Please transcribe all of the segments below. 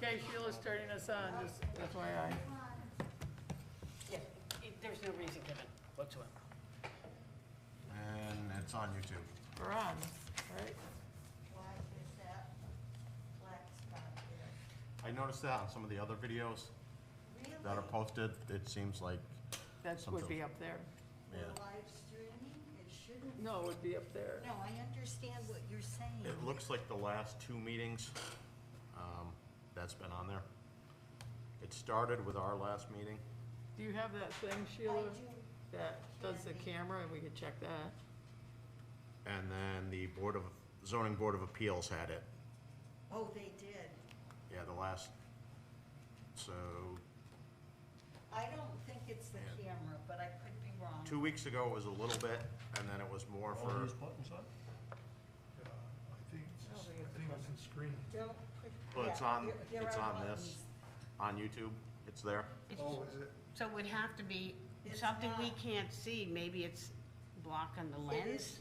Okay, Sheila's turning us on, just FYI. Yeah, there's no reason given whatsoever. And it's on YouTube. We're on, right? Why is that black spot there? I noticed that on some of the other videos Really? that are posted, it seems like, That would be up there. For yeah. live streaming, it shouldn't. No, it would be up there. No, I understand what you're saying. It looks like the last two meetings, that's been on there. It started with our last meeting. Do you have that thing, I Sheila, do. that does the camera, and we could check that? And then the Zoning Board of Appeals had it. Oh, they did. Yeah, the last, so, I don't think it's the Yeah. camera, but I could be wrong. 2 weeks ago it was a little bit, and then it was more All for, these buttons on? I think it's a screen. Don't put. well, it's yeah, on, there it's are on this, buttons. on YouTube, it's there. Oh, is it? So it would have to be It's something we not. can't see, maybe it's blocking the It lens? is-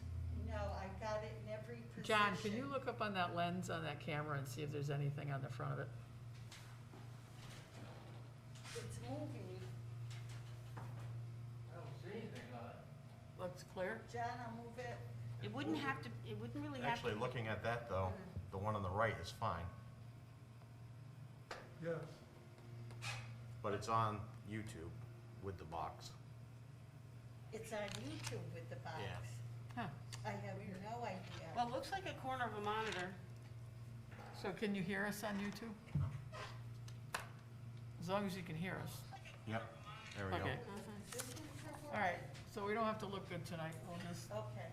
No, I got it in every position. John, can you look up on that lens on that camera and see if there's anything on the front of it? It's moving. I don't see anything on it. Looks clear? John, I'll move it. It wouldn't have to, it wouldn't really have to. Actually, looking at that though, the one on the right is fine, Yes. but it's on YouTube with the box. It's on YouTube with the box. Yeah. Huh. I have no idea. Well, it looks like a corner of a monitor. So can you hear us on YouTube? As long as you can hear us. Yep, there we go. Okay, This is for all right, so we don't have to look good tonight, we'll just, Okay.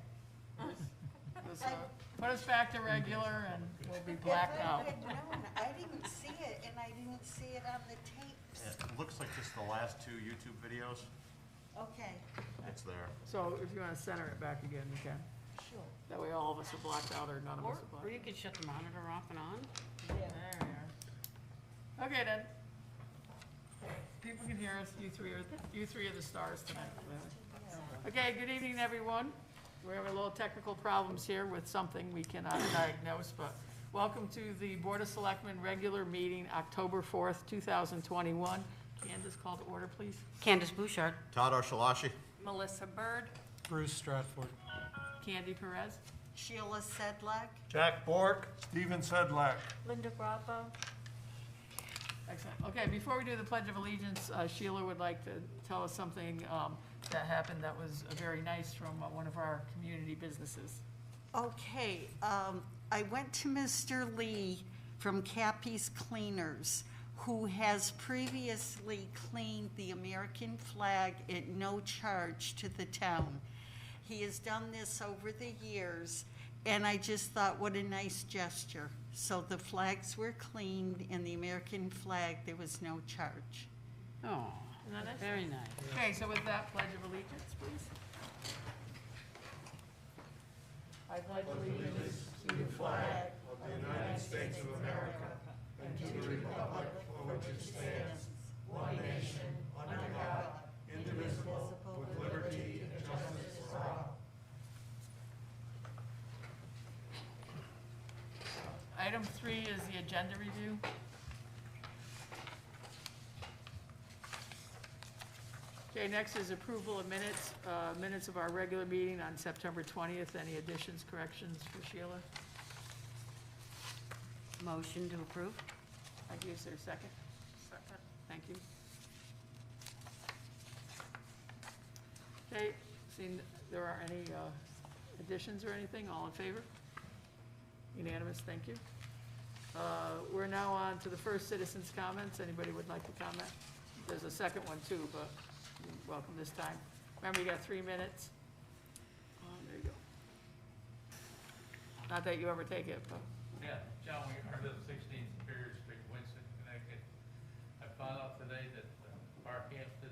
put us back to regular and we'll be blacked If I out. had known, I didn't see it, and I didn't see it on the tapes. It looks like just the last two YouTube videos, Okay, it's there. So if you wanna center it back again, you can. sure. That way all of us are blacked out or none of Or, us are or blacked. you could shut the monitor off and on. Yeah. There we are. Okay then. People can hear us, you three are the stars tonight. Okay, good evening, everyone. We're having a little technical problems here with something we cannot diagnose, but welcome to the Board of Selectmen regular meeting, October 4th, 2021. Candace, call to order, please. Candace Bouchard. Todd Archelashi. Melissa Bird. Bruce Stratford. Candy Perez. Sheila Sedlak. Jack Bork. Steven Sedlak. Linda Bravo. Excellent. Okay, before we do the Pledge of Allegiance, Sheila would like to tell us something that happened that was very nice from one of our community businesses. Okay, I went to Mr. Lee from Cappy's Cleaners, who has previously cleaned the American flag at no charge to the town. He has done this over the years, and I just thought, what a nice gesture. So the flags were cleaned, and the American flag, there was no charge. Oh, Isn't that nice? very nice. Okay, so with that, Pledge of Allegiance, please. I pledge allegiance to the flag Of the United States of America and to the republic for which it stands, one nation, under God, indivisible, with liberty and justice for all. Item 3 is the agenda review. Okay, next is approval of minutes, minutes of our regular meeting on September 20th. Any additions, corrections for Sheila? Motion to approve? Thank you, is there a second? Second. Thank you. Okay, seeing there are any additions or anything, all in favor? Unanimous, thank you. We're now on to the first citizens' comments. Anybody would like to comment? There's a second one too, but you're welcome this time. Remember, you got 3 minutes. There you go. Not that you ever take it, but. Yeah, John, we are at 16th Superior Street, Winston, Connecticut. I found out today that Barkhampton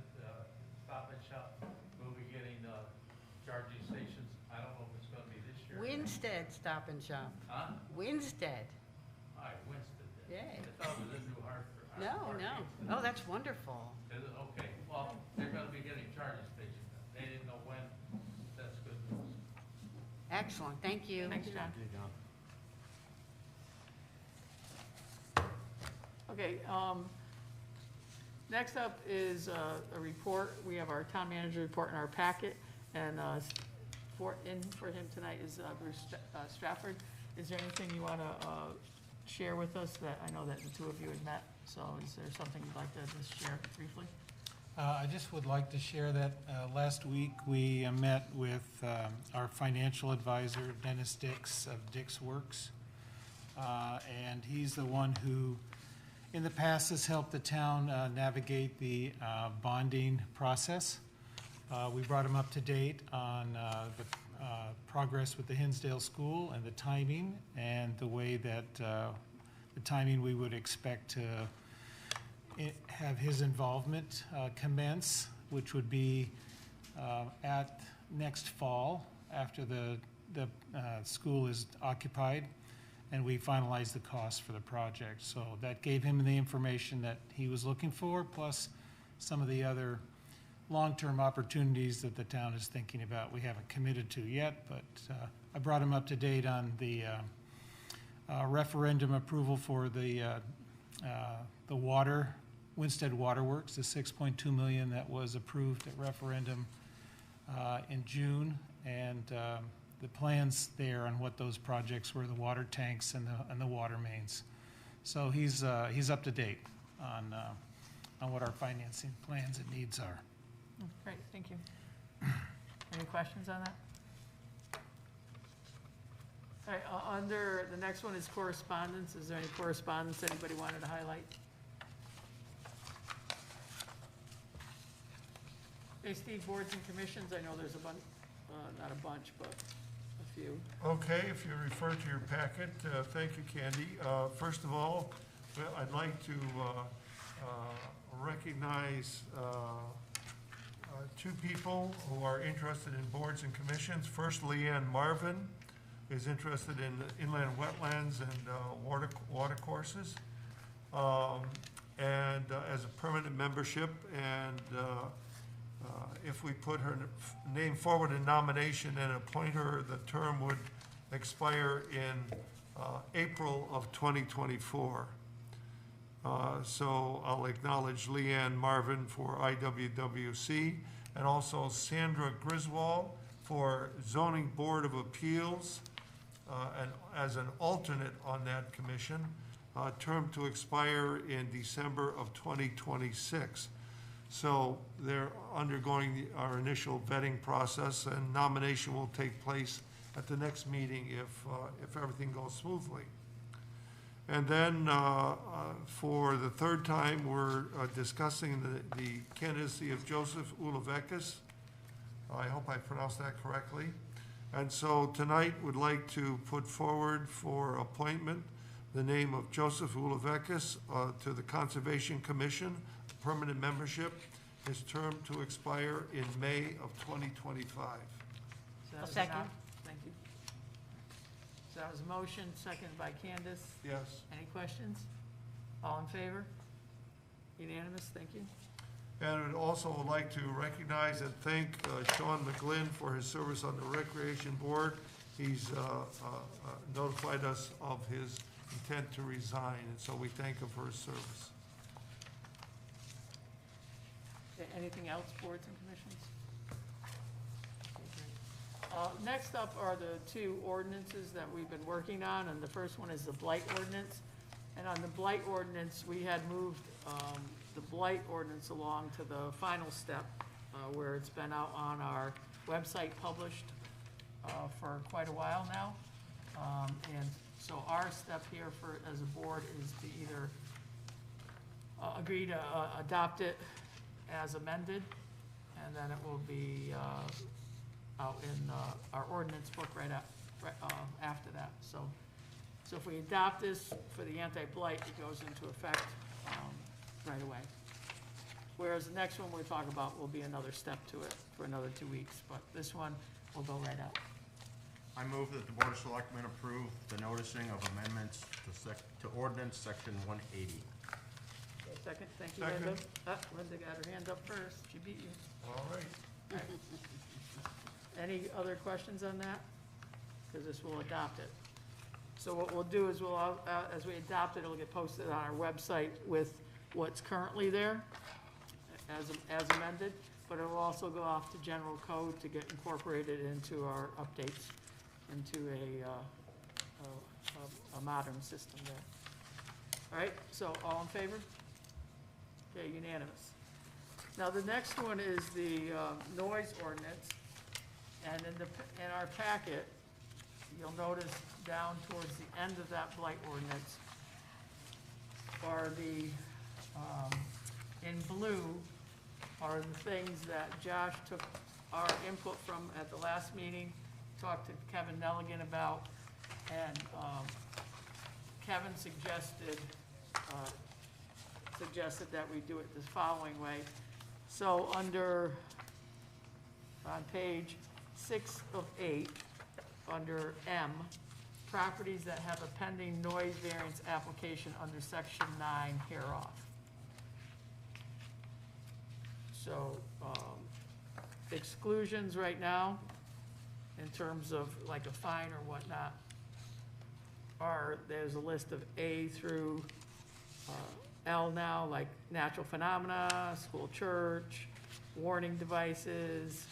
Stop and Shop will be getting charging stations. I don't know if it's gonna be this year. Winstead Stop and Shop. Huh? Winstead. All right, Winston. then. Yay. I thought it was in New Hartford. No, no. Barkhampton. Oh, that's wonderful. Is it? Okay, well, they're gonna be getting charging stations. They didn't know when. That's good news. Excellent, thank you. Thanks, John. Okay, John. Okay, next up is a report. We have our town manager report in our packet, and for him tonight is Bruce Stratford. Is there anything you want to share with us? That I know that the two of you had met, so is there something you'd like to just share briefly? I just would like to share that last week we met with our financial advisor, Dennis Dix of Dix Works. And he's the one who, in the past, has helped the town navigate the bonding process. We brought him up to date on the progress with the Hinsdale School and the timing, and the way that the timing we would expect to have his involvement commence, which would be at next fall after the school is occupied, and we finalize the cost for the project. So that gave him the information that he was looking for, plus some of the other long-term opportunities that the town is thinking about. We haven't committed to yet, but I brought him up to date on the referendum approval for the water, Winstead Waterworks, the $6.2 million that was approved at referendum in June, and the plans there on what those projects were, the water tanks and the water mains. So he's up to date on what our financing plans and needs are. Great, thank you. Any questions on that? All right, under, the next one is correspondence. Is there any correspondence anybody wanted to highlight? Hey, Steve, boards and commissions, I know there's a bunch, not a bunch, but a few. Okay, if you refer to your packet, thank you, Candy. First of all, I'd like to recognize two people who are interested in boards and commissions. First, Leanne Marvin is interested in inland wetlands and water courses, and as a permanent membership. And if we put her name forward in nomination and appoint her, the term would expire in April of 2024. So I'll acknowledge Leanne Marvin for IWWC, and also Sandra Griswold for Zoning Board of Appeals, and as an alternate on that commission, term to expire in December of 2026. So they're undergoing our initial vetting process, and nomination will take place at the next meeting if everything goes smoothly. And then for the third time, we're discussing the candidacy of Joseph Ulovekis. I hope I pronounced that correctly. And so tonight would like to put forward for appointment the name of Joseph Ulovekis to the Conservation Commission, permanent membership, his term to expire in May of 2025. So that was second. Thank you. So that was a motion, seconded by Candace. Yes. Any questions? All in favor? Unanimous, thank you. And I would also like to recognize and thank Sean McGlynn for his service on the Recreation Board. He's notified us of his intent to resign, and so we thank him for his service. Okay, anything else, boards and commissions? Okay, great. Next up are the two ordinances that we've been working on, and the first one is the Blight Ordinance. And on the Blight Ordinance, we had moved the Blight Ordinance along to the final step, where it's been out on our website published for quite a while now. And so our step here as a board is to either agree to adopt it as amended, and then it will be out in our ordinance book right after that. So if we adopt this for the anti-blight, it goes into effect right away. Whereas the next one we're talking about will be another step to it for another 2 weeks, but this one will go right out. I move that the Board of Selectmen approve the noticing of amendments to ordinance section 180. Second, thank you, Second. Linda. Linda got her hand up first, she beat you. All right. All right. Any other questions on that? Because this will adopt it. So what we'll do is as we adopt it, it'll get posted on our website with what's currently there as amended, but it will also go off to general code to get incorporated into our updates, into a modern system there. All right, so all in favor? Okay, unanimous. Now, the next one is the noise ordinance, and in our packet, you'll notice down towards the end of that blight ordinance are in blue are the things that Josh took our input from at the last meeting, talked to Kevin Nelligan about, and Kevin suggested that we do it the following way. So on page 6 of 8, under M, properties that have a pending noise variance application under section 9 hereof. So exclusions right now, in terms of like a fine or whatnot, there's a list of A through L now, like natural phenomena, school, church, warning devices,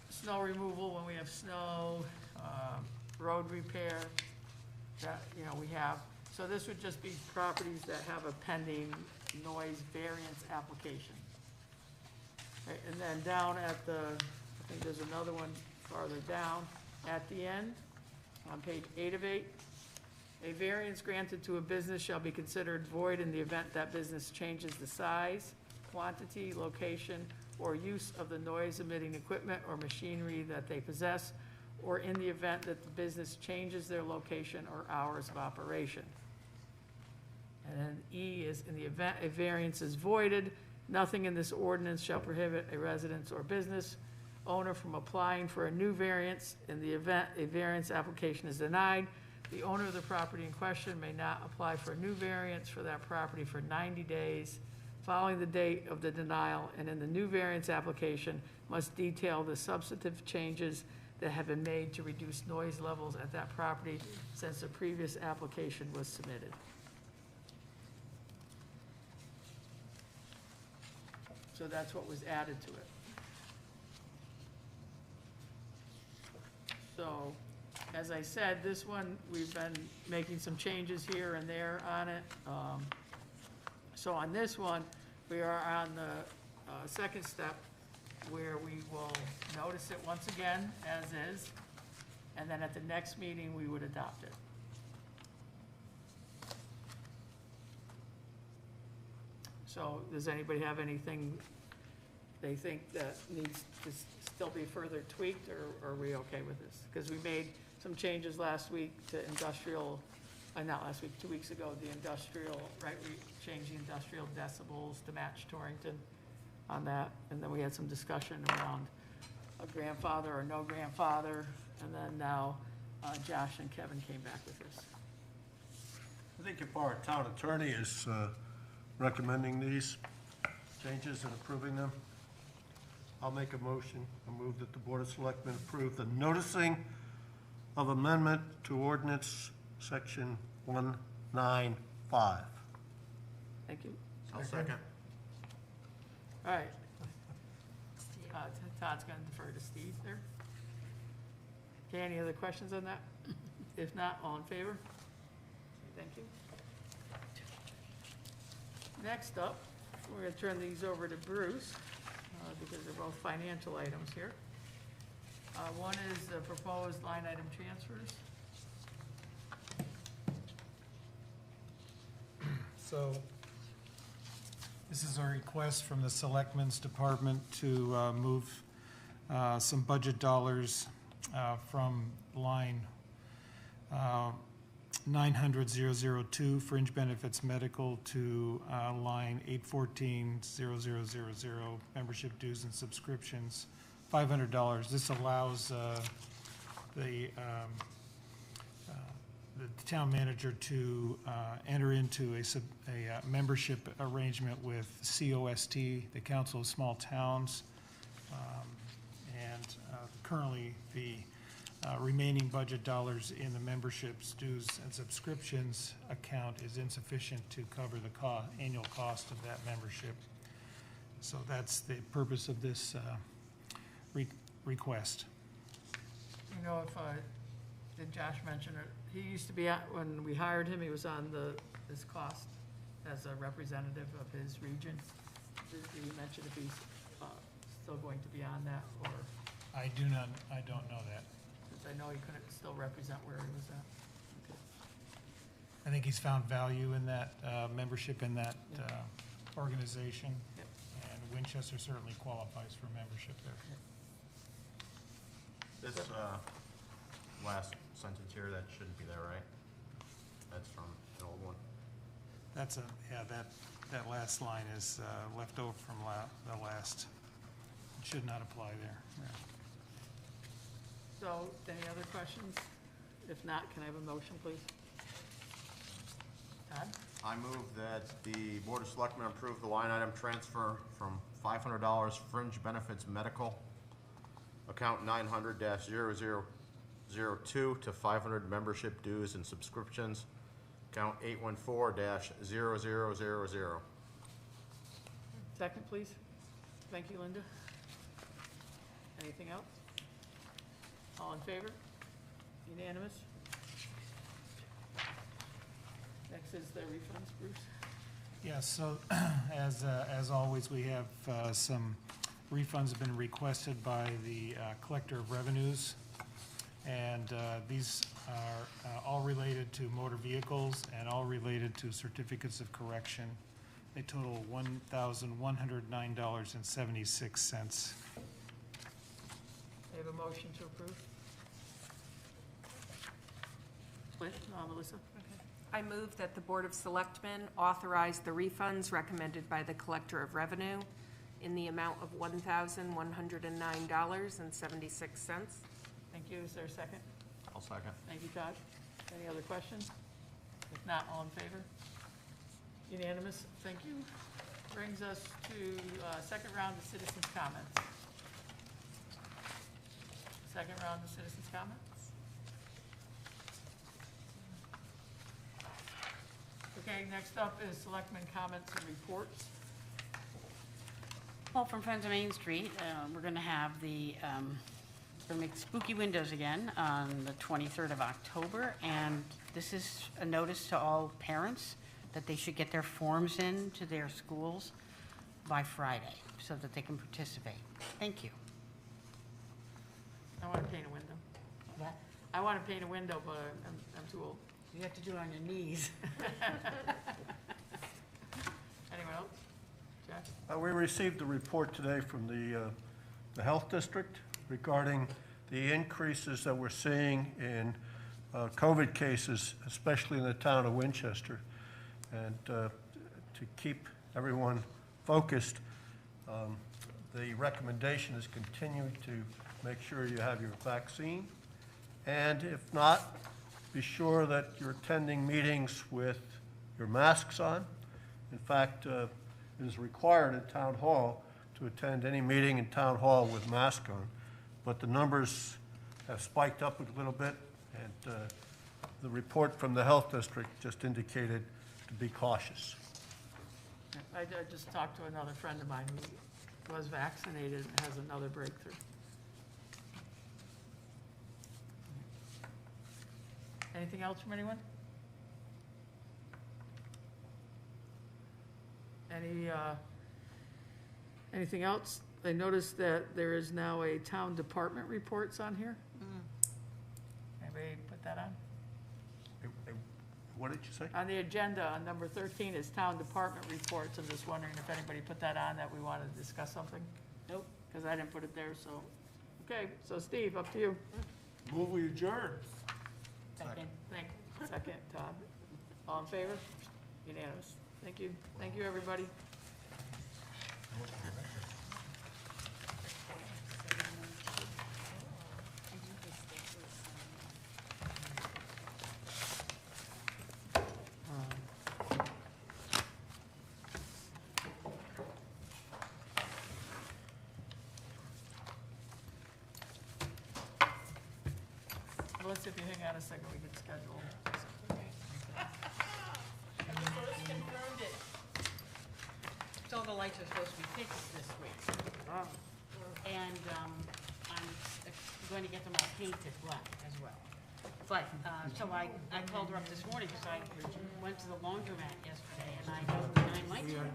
snow removal when we have snow, road repair, that, we have. So this would just be properties that have a pending noise variance application. Right, and then down at I think there's another one farther down, at the end, on page 8 of 8, a variance granted to a business shall be considered void in the event that business changes the size, quantity, location, or use of the noise-emitting equipment or machinery that they possess, or in the event that the business changes their location or hours of operation. And then E is, in the event a variance is voided, nothing in this ordinance shall prohibit a residence or business owner from applying for a new variance. In the event a variance application is denied, the owner of the property in question may not apply for a new variance for that property for 90 days following the date of the denial, and in the new variance application must detail the substantive changes that have been made to reduce noise levels at that property since the previous application was submitted. So that's what was added to it. So, as I said, this one, we've been making some changes here and there on it. So on this one, we are on the second step, where we will notice it once again as is, and then at the next meeting, we would adopt it. So does anybody have anything they think that needs to still be further tweaked, or are we okay with this? Because we made some changes last week to industrial, not last week, 2 weeks ago, the industrial, right? We changed the industrial decibels to match Torrington on that. And then we had some discussion around a grandfather or no grandfather. And then now Josh and Kevin came back with this. I think if our town attorney is recommending these changes and approving them, I'll make a motion. I move that the Board of Selectmen approve the noticing of amendment to ordinance section 195. Thank you. I'll second. All right. Todd's going to defer to Steve there. Okay, any other questions on that? If not, all in favor? Thank you. Next up, we're going to turn these over to Bruce, because they're both financial items here. One is the proposed line item transfers. So this is a request from the Selectmen's Department to move some budget dollars from line 900,002 fringe benefits medical to line 814,0000 membership dues and subscriptions, $500. This allows the town manager to enter into a membership arrangement with COST, the Council of Small Towns. And currently the remaining budget dollars in the memberships, dues, and subscriptions account is insufficient to cover the annual cost of that membership. So that's the purpose of this request. You know, did Josh mention it? He used to be, when we hired him, he was on this cost as a representative of his region. Did he mention if he's still going to be on that, or, I don't know that. since I know he couldn't still represent where he was at? Okay. I think he's found value in that membership in that organization. Yep. And Winchester certainly qualifies for membership there. This last sentence here, that shouldn't be there, right? That's from an old one. That's that last line is left over from the last. It should not apply there. Yeah. So, any other questions? If not, can I have a motion, please? Todd? I move that the Board of Selectmen approve the line item transfer from $500 fringe benefits medical, account 900-0002 to 500 membership dues and subscriptions, account 814-0000. Second, please. Thank you, Linda. Anything else? All in favor? Unanimous? Next is the refunds, Bruce. Yes, so as always, we have some refunds have been requested by the Collector of Revenues. And these are all related to motor vehicles and all related to certificates of correction. They total $1,109.76. I have a motion to approve. Melissa? I move that the Board of Selectmen authorize the refunds recommended by the Collector of Revenue in the amount of $1,109.76. Thank you. Is there a second? I'll second. Thank you, Todd. Any other questions? If not, all in favor? Unanimous. Thank you. Brings us to second round of citizens' comments. Second round of citizens' comments. Okay, next up is Selectmen comments and reports. Well, from Friends of Main Street, we're going to have we're going to make spooky windows again on the 23rd of October. And this is a notice to all parents that they should get their forms in to their schools by Friday so that they can participate. Thank you. I want to paint a window. What? I want to paint a window, but I'm too old. You have to do it on your knees. Anyone else? Jack? We received a report today from the Health District regarding the increases that we're seeing in COVID cases, especially in the town of Winchester. And to keep everyone focused, the recommendation is continue to make sure you have your vaccine. And if not, be sure that you're attending meetings with your masks on. In fact, it is required at Town Hall to attend any meeting in Town Hall with mask on. But the numbers have spiked up a little bit, and the report from the Health District just indicated to be cautious. I just talked to another friend of mine who was vaccinated and has another breakthrough. Anything else from anyone? Anything else? I noticed that there is now a town department reports on here. Anybody put that on? What did you say? On the agenda, on number 13 is town department reports. I'm just wondering if anybody put that on, that we want to discuss something? Nope, because I didn't put it there, so. Okay, so Steve, up to you. Move we adjourn. Second. Second, Todd. All in favor? Unanimous. Thank you. Thank you, everybody. Melissa, if you hang on a second, we can schedule. Confirmed it. So the lights are supposed to be fixed this week. And I'm going to get them all painted black as well. But, so I called her up this morning because I went to the laundromat yesterday and I know the 9 lights were.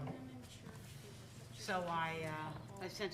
So I sent a